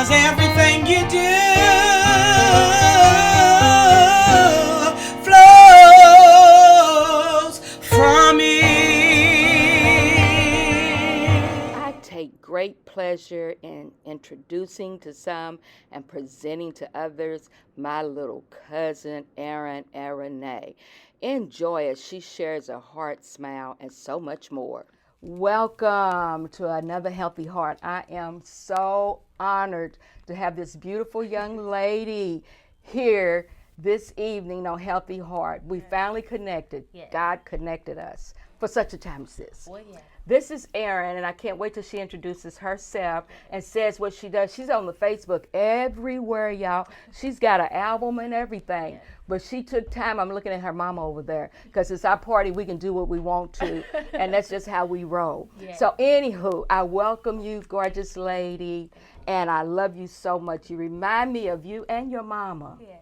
'cause everything you do flows from me. I take great pleasure in introducing to some and presenting to others my little cousin, Erin Renee. Enjoy as she shares a heart, smile, and so much more. Welcome to another Healthy Heart. I am so honored to have this beautiful young lady here this evening on Healthy Heart. We finally connected. Yes. God connected us for such a time as this. Well, yeah. This is Erin, and I can't wait till she introduces herself and says what she does. She's on the Facebook everywhere, y'all. She's got an album and everything. Yes. But she took time. I'm looking at her mama over there because it's our party. We can do what we want to, and that's just how we roll. Yes. So anywho, I welcome you, gorgeous lady, and I love you so much. You remind me of you and your mama. Yes.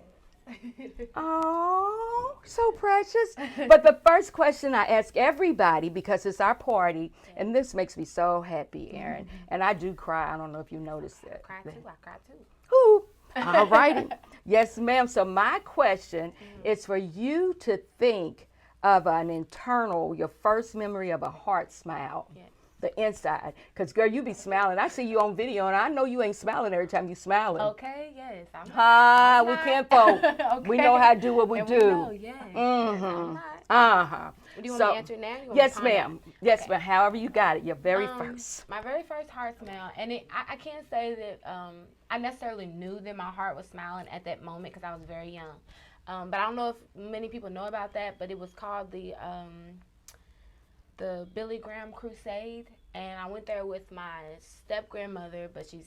Oh, so precious. But the first question I ask everybody, because it's our party, and this makes me so happy, Erin, and I do cry. I don't know if you noticed that. I cried too. Who? All righty. Yes, ma'am. So my question is for you to think of an internal, your first memory of a heart smile. Yeah. The inside. Because, girl, you be smiling. I see you on video, and I know you ain't smiling every time you smiling. Okay, yes. We can't vote. Okay. We know how to do what we And do. We know, yes. Mm-hmm. Yes, I'm not. Uh-huh. Do you want me to answer it now? You want Yes, me to ponder? ma'am. Yes, Okay. ma'am. However you got it. Your very first. My very first heart smile, and I can't say that I necessarily knew that my heart was smiling at that moment because I was very young. But I don't know if many people know about that, but it was called the Billy Graham Crusade, and I went there with my step-grandmother, but she's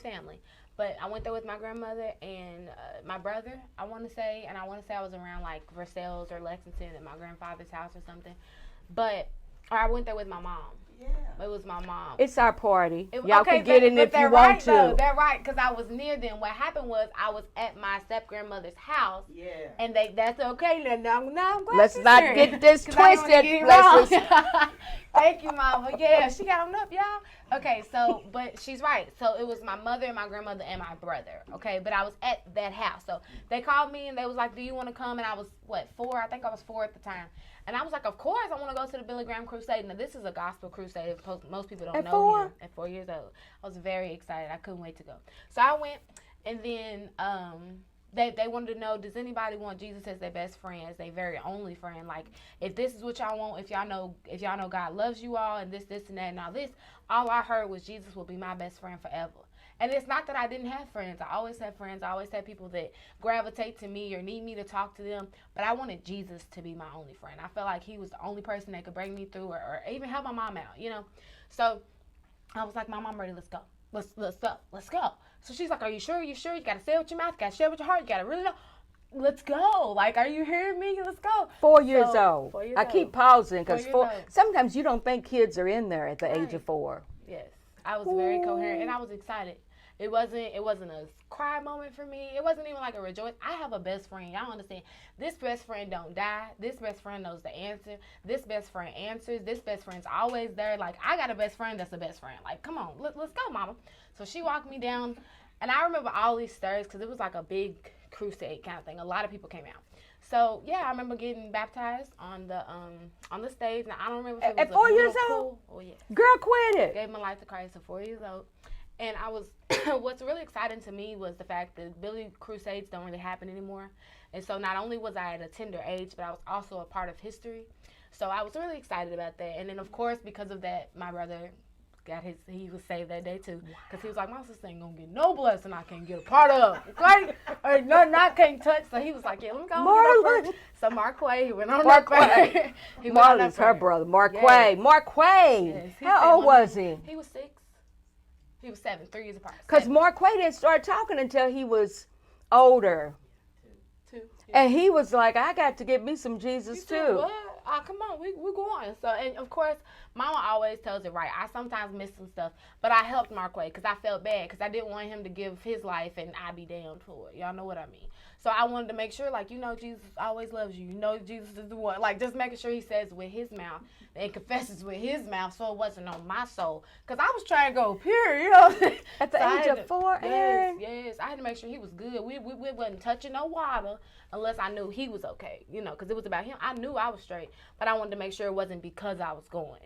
family. But I went there with my grandmother and my brother, I want to say I was around like Versailles or Lexington at my grandfather's house or something. Or I went there with my mom. Yeah. It was my mom. It's our party. Y'all can get in but if you they're want right, to. Though. They're right, because I was near them. What happened was I was at my step-grandmother's house. Yeah. And that's okay. No, I'm glad Let's she's not here, get this 'cause I don't wanna twisted. get it Let's wrong. Thank you, Mama. Yeah, she got them up, y'all. Okay, so, but she's right. So it was my mother, my grandmother, and my brother. Okay, but I was at that house. So they called me and they was like, "Do you want to come?" And I was 4? I think I was 4 at the time. And I was like, "Of course, I want to go to the Billy Graham Crusade." Now this is a gospel crusade. Most people don't At know 4? him. At 4 years old, I was very excited. I couldn't wait to go. So I went, and then they wanted to know, does anybody want Jesus as their best friend, as their very only friend? Like, if this is what y'all want, if y'all know God loves you all, and this and that and all this, all I heard was Jesus will be my best friend forever. And it's not that I didn't have friends. I always had friends. I always had people that gravitate to me or need me to talk to them. But I wanted Jesus to be my only friend. I felt like he was the only person that could bring me through or even help my mom out, you know. So I was like, Mom, I'm ready. Let's go. Let's go. So she's like, are you sure? You got to say it with your mouth. You got to share it with your heart. You got to really know. Let's go. Like, are you hearing me? Let's go. 4 years old. 4 years I old. keep pausing because 4 years old. sometimes you don't think kids are in there at the age of 4. Yes. I was very coherent and I was excited. It wasn't a cry moment for me. It wasn't even like a rejoice. I have a best friend. Y'all understand. This best friend don't die. This best friend knows the answer. This best friend answers. This best friend's always there. Like, I got a best friend that's a best friend. Like, come on, let's go, Mama. So she walked me down, and I remember all these stories because it was like a big crusade kind of thing. A lot of people came out. So yeah, I remember getting baptized on the stage. Now I don't remember if it was At 4 years pool. old. Oh yeah. Girl, quit it. Gave my life to Christ at 4 years old. And I was, what's really exciting to me was the fact that Billy Crusades don't really happen anymore. And so not only was I at a tender age, but I was also a part of history. So I was really excited about that. And then, of course, because of that, my brother he was saved that day too. Because he was like, my sister ain't going to get no blessing I can't get a part of. Okay? Or nothing I can't touch. So he was like, yeah, let me go. Marlon. So Marquay, he went on Marquay. Marlon's her brother. brother. Marquay. Yes. Marquay. Yes, he How said old one was day- he? He was 6. He was 7, 3 years apart. Because 7. Marquay didn't start talking until he was older. 2. And he was like, I got to get me some Jesus He said, too. what? Come on, we're going. So, and of course, Mama always tells it right. I sometimes miss some stuff, but I helped Markway because I felt bad because I didn't want him to give his life and I be damned for it. Y'all know what I mean. So I wanted to make sure, like, Jesus always loves you. Jesus is the one. Like, just making sure he says with his mouth and confesses with his mouth so it wasn't on my soul. Because I was trying to go pure, At the age of 4, Aaron? Yes. I had to make sure he was good. We wasn't touching no water unless I knew he was okay, because it was about him. I knew I was straight, but I wanted to make sure it wasn't because I was going,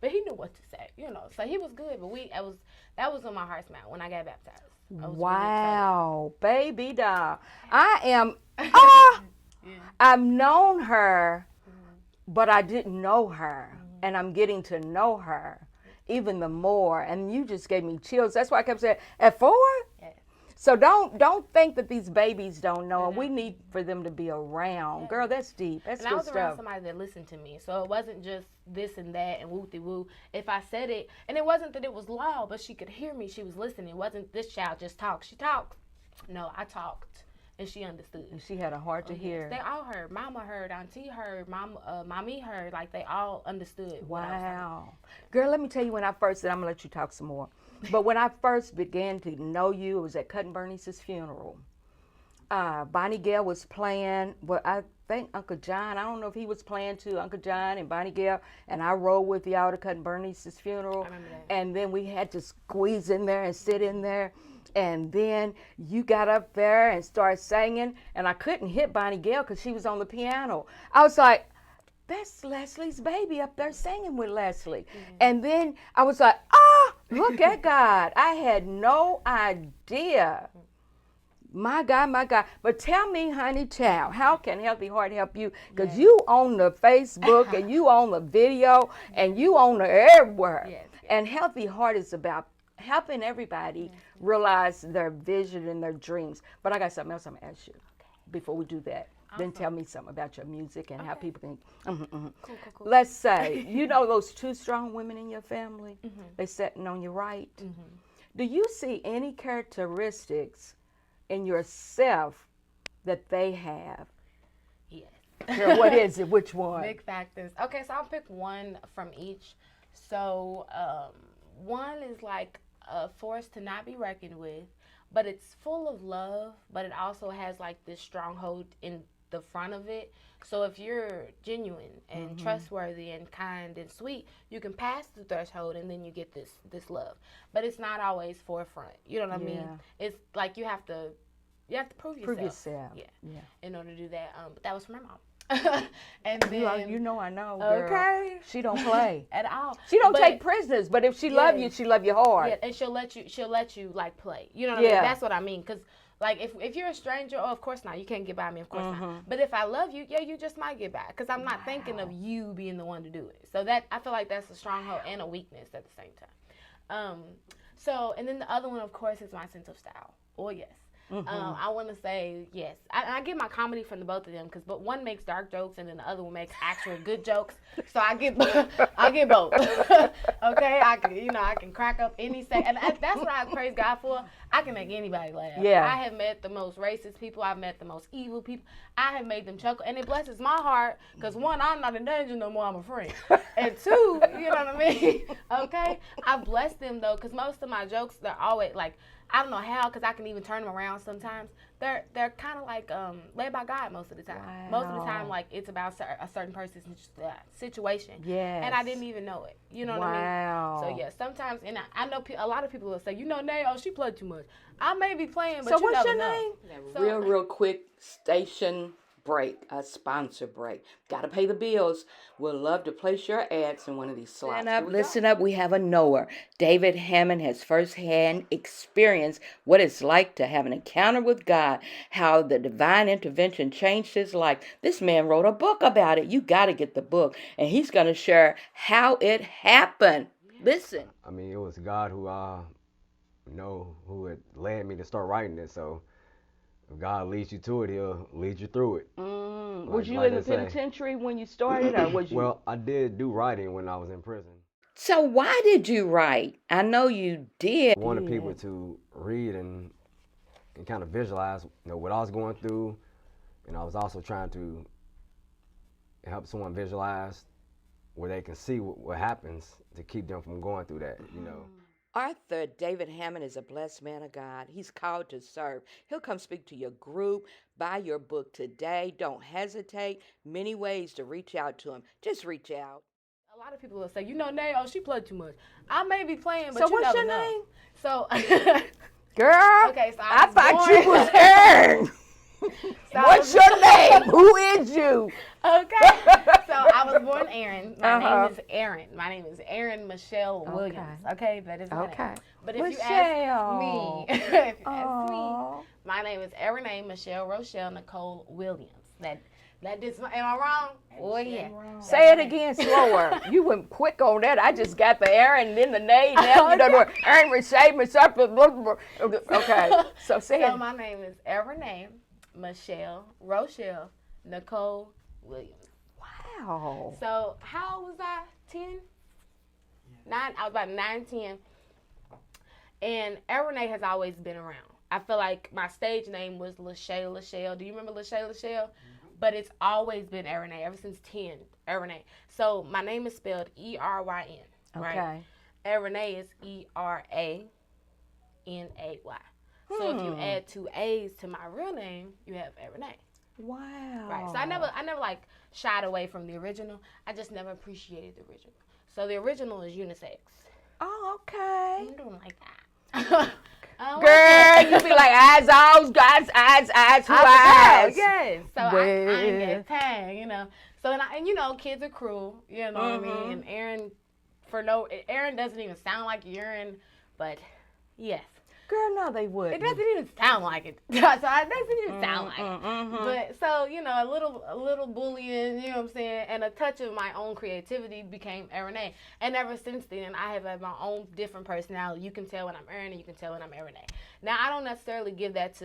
But he knew what to say, So he was good, but that was on my heart's mouth when I got baptized. Wow, really baby doll. I am, I've known her, but I didn't know her, and I'm getting to know her even the more, and you just gave me chills. That's why I kept saying, at 4? Yeah. So don't think that these babies don't know, and we need for them to be around. Yeah. Girl, that's deep. That's good stuff. And I was around somebody that listened to me, so it wasn't just this and that and woo-de-woo. If I said it, and it wasn't that it was loud, but she could hear me. She was listening. It wasn't this child just talks. She talked. No, I talked, and she understood. And she had a heart to hear. They all heard. Mama heard. Auntie heard. Mommy heard. Like, they all understood. Wow. Girl, let me tell you when I first said, I'm going to let you talk some more. But when I first began to know you, it was at Cut and Bernice's funeral. Bonnie Gale was playing, well, I think Uncle John, I don't know if he was playing too, Uncle John and Bonnie Gale, and I rode with y'all to Cut and Bernice's funeral. I remember that. And then we had to squeeze in there and sit in there. And then you got up there and started singing, and I couldn't hit Bonnie Gale because she was on the piano. I was like, that's Leslie's baby up there singing with Leslie. Mm-hmm. And then I was like, look at God. I had no idea. My God, my God. But tell me, honey child, how can Healthy Heart help you? Because you on the Facebook and you on the video and you on the everywhere. Yes. And Healthy Heart is about helping everybody realize their vision and their dreams. But I got something else I'm going to ask you before we do that. Awesome. Then tell me something about your music and how people can. Cool. Let's say, those 2 strong women in your family, they sitting on your right. Do you see any characteristics in yourself that they have? Yes. Girl, what is it? Which one? Big factors. Okay, so I'll pick one from each. So one is like a force to not be reckoned with, but it's full of love, but it also has like this stronghold in the front of it. So if you're genuine and trustworthy and kind and sweet, you can pass the threshold and then you get this love. But it's not always forefront. You know what I mean? It's like you have to prove yourself. Yeah. In order to do that. But that was from my mom. And then I know, girl. Okay. She don't play at all. She don't take prisoners, but if she love you, she love you hard. Yeah, and she'll let you like play. You know what I mean? That's what I mean. Because like if you're a stranger, of course not. You can't get by me, of course not. But if I love you, you just might get by. Because I'm not thinking of you being the one to do it. So that I feel like that's a stronghold and a weakness at the same time. So and then the other one, of course, is my sense of style. Oh yes. I want to say yes. I get my comedy from the both of them but one makes dark jokes and then the other one makes actual good jokes. So I get both. Okay, I can crack up any second, and that's what I praise God for. I can make anybody laugh. Yeah. I have met the most racist people. I've met the most evil people. I have made them chuckle, and it blesses my heart because 1, I'm not in danger no more. I'm a friend, and 2, you know what I mean. Okay, I bless them though because most of my jokes they're always like. I don't know how, because I can even turn them around sometimes. They're kind of like led by God most of the time. Wow. Most of the time, like, it's about a certain person's situation. Yes. And I didn't even know it. You know what I mean? So, yeah, sometimes, and I know a lot of people will say, Nay, she played too much. I may be playing, but you never know. So what's your name? Real quick station break, a sponsor break. Got to pay the bills. We'd love to place your ads in one of these slots. Listen up. We have a knower. David Hammond has firsthand experience what it's like to have an encounter with God, how the divine intervention changed his life. This man wrote a book about it. You got to get the book, and he's going to share how it happened. Listen. I mean, it was God who who had led me to start writing it, so if God leads you to it, he'll lead you through it. Was you in the penitentiary when you started, or was you? Well, I did do writing when I was in prison. So why did you write? I know you did. I wanted people to read and kind of visualize, what I was going through, and I was also trying to help someone visualize where they can see what happens to keep them from going through that, you know. Arthur David Hammond is a blessed man of God. He's called to serve. He'll come speak to your group. Buy your book today. Don't hesitate. Many ways to reach out to him. Just reach out. A lot of people will say, you know, Nay, oh, she played too much. I may be playing, but So you what's never your know. name? So, Girl, okay, so I was thought born- you was Aaron. So What's your name? Who is you? Okay. So I was born Aaron. My Uh-huh. name is Aaron. My name is Aaron Michelle Williams. Okay, that is my name. But if you ask me, if you ask me, my name is Aaron Michelle Rochelle Nicole Williams. That just, am I wrong? Oh yeah. Say it again slower. You went quick on that. I just got the Aaron and then the name. Now you don't know Aaron Michelle. Okay. So say So it. my name is Aaron Michelle Rochelle Nicole Williams. Wow. So how old was I? 10? 9. I was about 9, 10. And Aaron has always been around. I feel like my stage name was Lachelle. Do you remember Lachelle? Mm-hmm. But it's always been Aaron ever since 10. Aaron. So my name is spelled Eryn. Right? Okay. Aaron is Eranay. So if you add 2 A's to my real name, you have Aaron. Wow. Right. So I never like shied away from the original. I just never appreciated the original. So the original is unisex. Oh, okay. I'm doing like that. Girl, you be like eyes, eyes, who eyes? Yes. So I ain't Well. get tagged, you know. So and you know, kids are cruel, you know what I mean? And Aaron doesn't even sound like urine, but yes. Girl, no, they wouldn't. It doesn't even sound like it. So it doesn't even sound like it. But so, you know, a little bullying, you know what I'm saying, and a touch of my own creativity became Aaron. And ever since then, I have had my own different personality. You can tell when I'm Aaron and you can tell when I'm Aaron. Now, I don't necessarily give that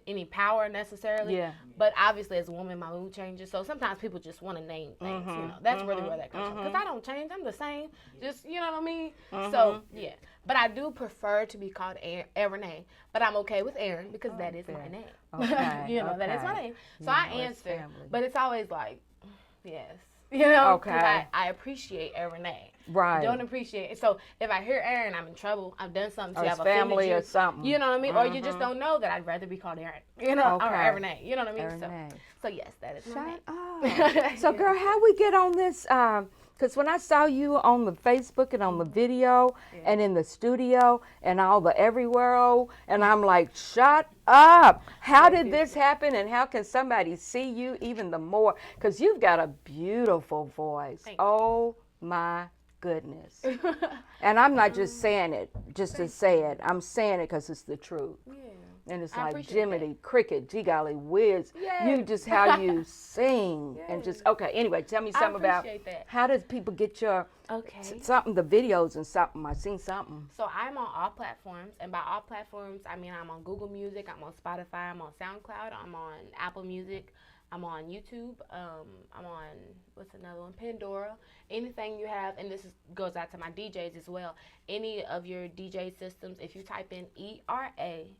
any power necessarily. Yeah. But obviously, as a woman, my mood changes. So sometimes people just want to name things, you know. That's really where that comes from. Because I don't change. I'm the same. Just, you know what I mean? So, yeah. But I do prefer to be called Aaron, but I'm okay with Aaron because that is my name. Okay, You know, that is my okay. name. So You I know, it's answer, family. but it's always like, yes. You know, 'cause Okay. I appreciate Aaron. Right. Don't appreciate it. So if I hear Aaron, I'm in trouble. I've done something Or to it's have offended family you. or something. You know what I mean? Or you just don't know that I'd rather be called Aaron. You know, or Okay. Aaron. You know what I mean? Aaron. So yes, that is my Shut name. up. So, girl, how we get on this? Because when I saw you on the Facebook and on the video and in the studio and all the everywhere, and I'm like, shut up. How did this happen and how can somebody see you even the more? Because you've got a beautiful voice. Thank you. Oh, my goodness. And I'm not just saying it just to say it. I'm saying it because it's the truth. Yeah. And it's I like appreciate Jiminy Cricket, Gee golly whiz. Yes. You just how you sing and just okay. Anyway, tell me something about appreciate that. how does people get your Okay. something, the videos and something. I seen something. So I'm on all platforms, and by all platforms, I mean I'm on Google Music, I'm on Spotify, I'm on SoundCloud, I'm on Apple Music, I'm on YouTube, I'm on, what's another one, Pandora, anything you have, and goes out to my DJs as well. Any of your DJ systems, if you type in ERANAY,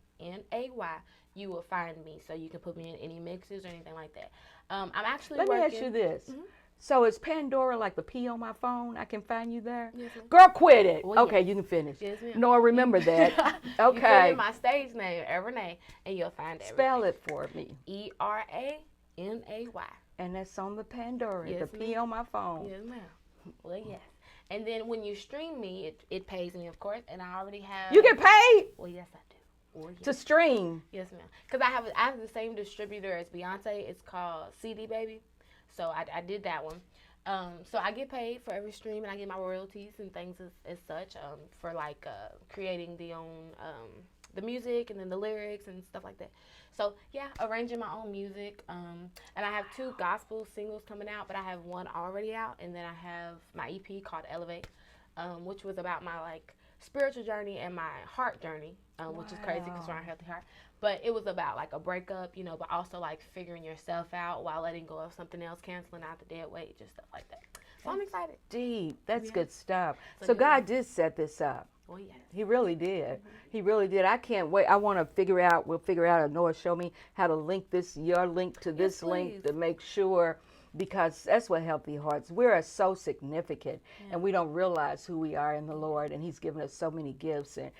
you will find me, so you can put me in any mixes or anything like that. I'm actually Let me working. ask you this. So is Pandora like the P on my phone? I can find you there? Yes, ma'am. Girl, quit it. Oh, Okay, yes. you can finish. Yes, ma'am. No, I remember that. You put Okay. in my stage name, Renee, and you'll find everything. Spell it for me. ERANAY. And that's on the Pandora, Yes, the P ma'am. on my phone. Yes, ma'am. Well, yes. And then when you stream me, it pays me, of course, and I already have. You get paid Well, yes, I do. Well, yes. to stream. Yes, ma'am. Because I have the same distributor as Beyonce. It's called CD Baby. So I did that one. So I get paid for every stream, and I get my royalties and things as such for like creating the music and then the lyrics and stuff like that. So yeah, arranging my own music. And I have 2 gospel singles coming out, but I have one already out, and then I have my EP called Elevate, which was about my like spiritual journey and my heart journey, which is crazy because we're on Healthy Heart. But it was about like a breakup, you know, but also like figuring yourself out while letting go of something else, canceling out the dead weight, just stuff like that. So I'm excited. Deep. That's Yeah. good stuff. So So yeah. God did set this up. Oh yes. He really did. He really did. I can't wait. I want to figure out, we'll figure out, Noah show me how to link this, your link to this link please. to make sure because that's what healthy hearts, we're so significant and we don't realize who we are in the Lord, and he's given us so many gifts, and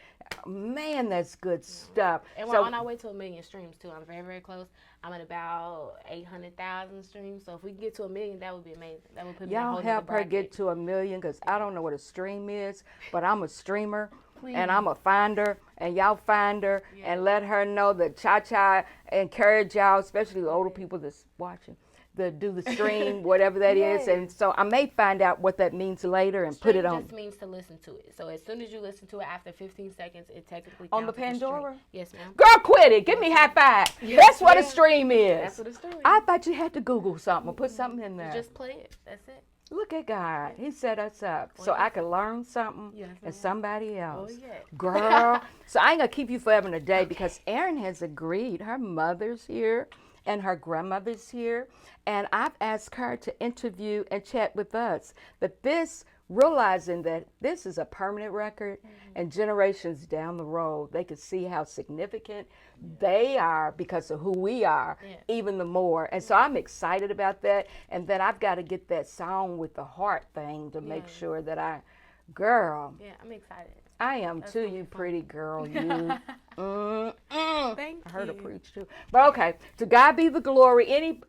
man, that's good stuff. And we're on our way to 1 million streams too. I'm very, very close. I'm at about 800,000 streams. So if we can get to 1 million, that would be amazing. That would put me in a whole Y'all nother help her bracket. get to 1 million, because I don't know what a stream is, but I'm a streamer. Please. And I'm a finder, and y'all find her, and let her know that Cha-Cha encourage y'all, especially the older people that's watching, to do the stream, whatever that is. And so I may find out what that means later and put it on. Just means to listen to it. So as soon as you listen to it, after 15 seconds, it technically On the counts as a stream. Pandora? Yes, ma'am. Girl, quit it. Give me high five. That's what a stream is. That's what a stream is. I thought you had to Google something or put something in there. Just play it. That's it. Look at God. He set us up so I could learn something and somebody else. Oh, yeah. Girl. So I ain't going to keep you forever and a day, because Erin has agreed. Her mother's here and her grandmother's here. And I've asked her to interview and chat with us. But this, realizing that this is a permanent record, and generations down the road, they could see how significant they are because of who we are, even the more. And so I'm excited about that. And then I've got to get that song with the heart thing to make sure that girl. Yeah, I'm excited. I am too, you pretty girl, you. Thank I heard her you. preach too. But okay, to God be the glory. Any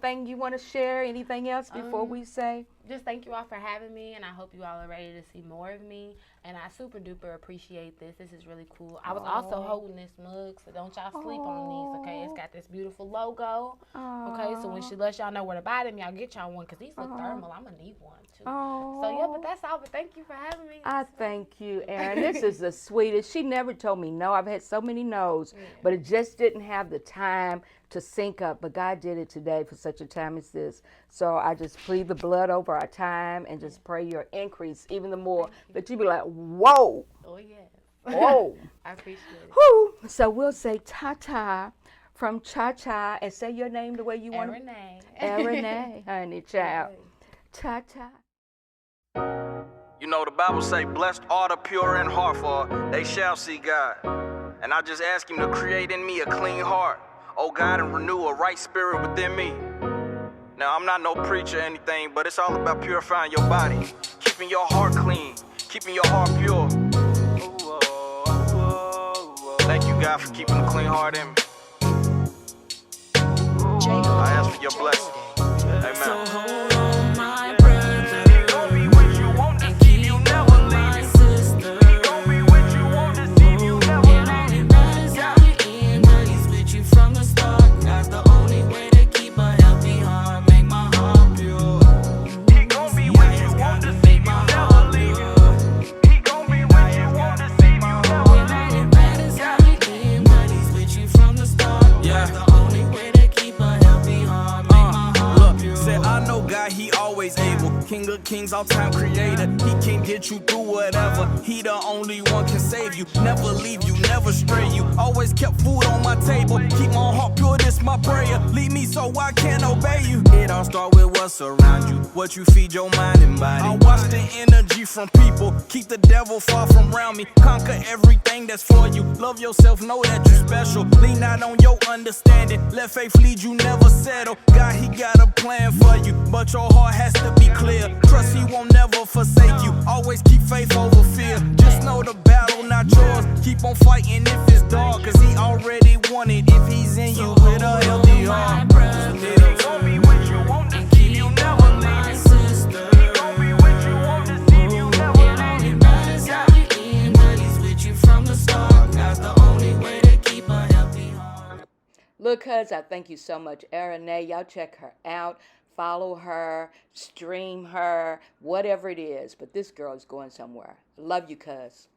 thing you want to share? Anything else before we say? Just thank you all for having me, and I hope you all are ready to see more of me. And I super duper appreciate this. This is really cool. I was also holding this mug, so don't y'all sleep on these, okay? It's got this beautiful logo, okay? So when she lets y'all know where to buy them, y'all get y'all one, because these look thermal. I'm going to need one, too. So, yeah, but that's all. But thank you for having me. I thank you, Erin. This is the sweetest. She never told me no. I've had so many no's, but it just didn't have the time to sync up. But God did it today for such a time as this. So I just plead the blood over our time and just pray your increase even the more, that you be like, whoa. Oh, yeah. Whoa. I appreciate it. Whew. So we'll say ta-ta from Cha-Cha, and say your name the way you want to. Erin, honey, child. Ta-ta. You know, the Bible say, blessed are the pure in heart, for they shall see God. And I just ask him to create in me a clean heart, oh God, and renew a right spirit within me. Now, I'm not no preacher or anything, but it's all about purifying your body, keeping your heart clean, keeping your heart pure. Thank you, God, for keeping a clean heart in me. I ask for your blessing. Amen. So hold on, my brother. He gon' be what you want to see, you never leave you. Sister. He gon' be what you want to see, you never leave you. It matters how you end, but he's with you from the start. That's the only way to keep a healthy heart. Make my heart pure. He gon' be what you want to see, you never leave you. He gon' be what you want to see, you never leave you. It matters how you end, but he's with you from the start. That's the only way to keep a healthy heart. Make my heart pure. Said I know God, he always able. King of kings, all-time creator. He can get you through whatever. He the only one can save you. Never leave you, never stray you. Always kept food on my table. Keep my heart pure, this my prayer. Lead me so I can obey you. It all start with what's around you, what you feed your mind and body. I watch the energy from people. Keep the devil far from around me. Conquer everything that's for you. Love yourself, know that you special. Lean not on your understanding. Let faith lead you, never settle. God, he got a plan for you, but your heart has to be clear. Trust he won't never forsake you. Always keep faith over fear. Just know the battle not yours. Keep on fighting if it's dark, cause he already won it if he's in you with a healthy heart. He gon' be what you want to see, you never leave you. He gon' be what you want to see, you never leave you. It matters how you end, but he's with you from the start. That's the only way to keep a healthy heart. Look, cuz, I thank you so much, Erin. Y'all check her out. Follow her, stream her, whatever it is. But this girl is going somewhere. Love you, cuz.